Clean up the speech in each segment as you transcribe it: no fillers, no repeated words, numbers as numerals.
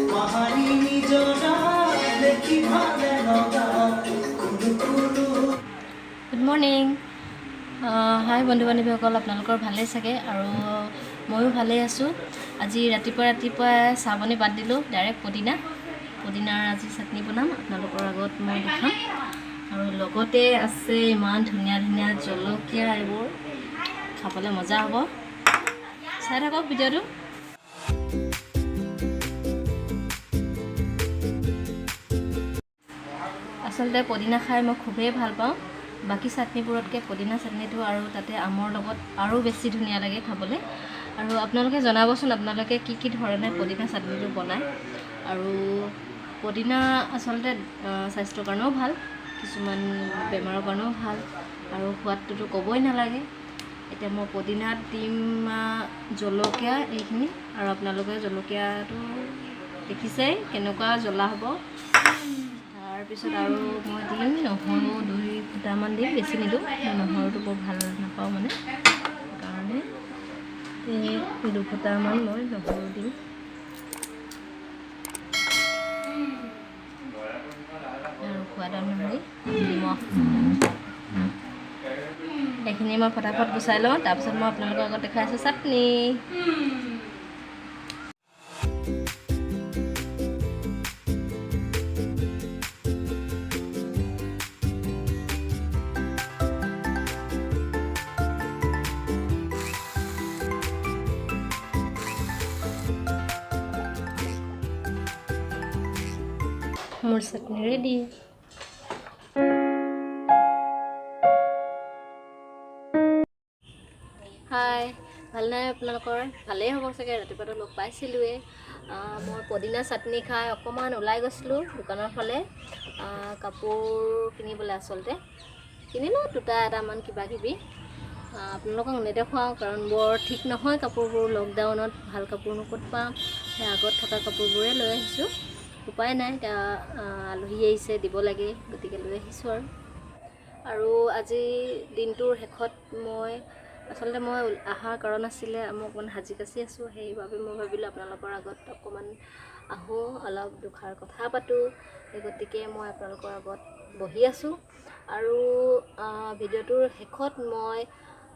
Good morning. Hi বন্ধু বান্ধৱীসকল, আপোনালোকৰ ভালেই চাগে আৰু ময়ো ভালেই আছোঁ। আজি ৰাতিপুৱা চাহ পানী বাদ দিলোঁ, ডাইৰেক্ট পদিনাৰ আজি চাটনি বনাম, আপোনালোকৰ আগত মই দেখাম। আৰু লগতে আছে ইমান ধুনীয়া ধুনীয়া জলকীয়া, এইবোৰ খাবলৈ মজা হ'ব। চাই থাকক ভিডিঅ'টো। আচলতে পদিনা খাই মই খুবেই ভাল পাওঁ। বাকী চাটনিবোৰতকৈ পদিনা চাটনিটো আৰু তাতে আমৰ লগত আৰু বেছি ধুনীয়া লাগে খাবলৈ। আৰু আপোনালোকে জনাবচোন আপোনালোকে কি ধৰণে পদিনা চাটনিটো বনায়। আৰু পদিনা আচলতে স্বাস্থ্যৰ কাৰণেও ভাল, কিছুমান বেমাৰৰ কাৰণেও ভাল, আৰু সোৱাদটোতো ক'বই নালাগে। এতিয়া মই পদিনাত দিম জলকীয়া এইখিনি, আৰু আপোনালোকে জলকীয়াটো দেখিছেই কেনেকুৱা জ্বলা হ'ব। তাৰপিছত আৰু মই দিম নহৰু 2 ফুটামান দিম, বেছি নিদিওঁ, নহৰুটো বৰ ভাল নাপাওঁ মানে, সেইকাৰণে এই 2 ফুটামান মই নহৰু দিম। আৰু সোৱাদ অনুসৰি নিমখ। এইখিনি মই ফটাফট গুচাই লওঁ, তাৰপিছত মই আপোনালোকৰ আগত দেখাই আছোঁ চাটনি। মোৰ চাটনি ৰেডি। হাই, ভালনে আপোনালোকৰ? ভালেই হ'ব চাগে, ৰাতিপুৱাটো লগ পাইছিলোঁৱে। মই পদিনা চাটনি খাই অকণমান ওলাই গৈছিলোঁ দোকানৰ ফালে, কাপোৰ কিনিবলৈ। আচলতে কিনিলোঁ 2-3মান কিবাকিবি, আপোনালোকক নেদেখুৱাওঁ কাৰণ বৰ ঠিক নহয় কাপোৰবোৰ। লকডাউনত ভাল কাপোৰনো ক'ত পাম, সেই আগত থকা কাপোৰবোৰে লৈ আহিছোঁ। উপায় নাই, এতিয়া আলহী আহিছে, দিব লাগে, গতিকে লৈ আহিছোঁ। আৰু আজি দিনটোৰ শেষত মই অহাৰ কাৰণ আছিলে, মই অকণমান সাজি কাচি আছোঁ, সেইবাবে মই ভাবিলোঁ আপোনালোকৰ আগত অকণমান আহোঁ, অলপ দুষাৰ কথা পাতোঁ। সেই গতিকে মই আপোনালোকৰ আগত বহি আছোঁ। আৰু ভিডিঅ'টোৰ শেষত মই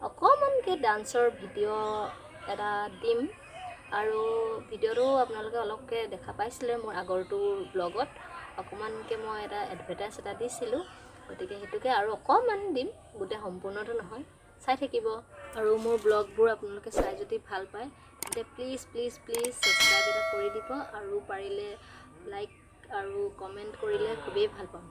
অকণমানকৈ ডান্সৰ ভিডিঅ' এটা দিম। আৰু ভিডিঅ'টো আপোনালোকে অলপকৈ দেখা পাইছিলে মোৰ আগৰটো ব্লগত, অকণমানকৈ মই এটা এডভাৰটাইজ এটা দিছিলোঁ, গতিকে সেইটোকে আৰু অকণমান দিম, গোটেই সম্পূৰ্ণটো নহয়। চাই থাকিব। আৰু মোৰ ব্লগবোৰ আপোনালোকে চাই যদি ভাল পায় তেন্তে প্লিজ ছাবস্ক্ৰাইব এটা কৰি দিব, আৰু পাৰিলে লাইক আৰু কমেণ্ট কৰিলে খুবেই ভাল পাম।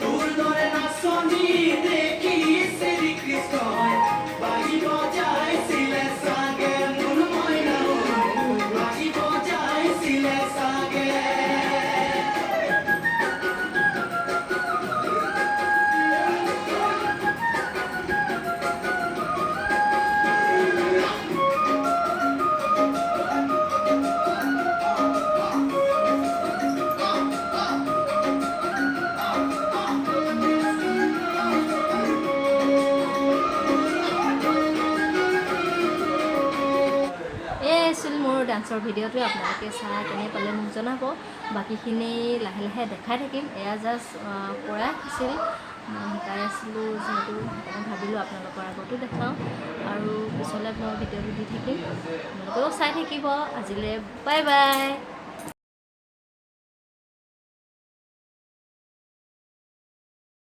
Turno de la sonide, que se Cristo, ডান্সৰ ভিডিঅ'টো আপোনালোকে চাই কেনে পালে মোক জনাব। বাকীখিনি লাহে লাহে দেখাই থাকিম। এয়া জাষ্ট কৰাই আছিল, মই শিকাই আছিলোঁ যিহেতু সেইকাৰণে ভাবিলোঁ আপোনালোকৰ আগতো দেখাওঁ আৰু পিছলৈ মই ভিডিঅ'টো দি থাকিম, আপোনালোকেও চাই থাকিব। আজিলৈ বাই বাই।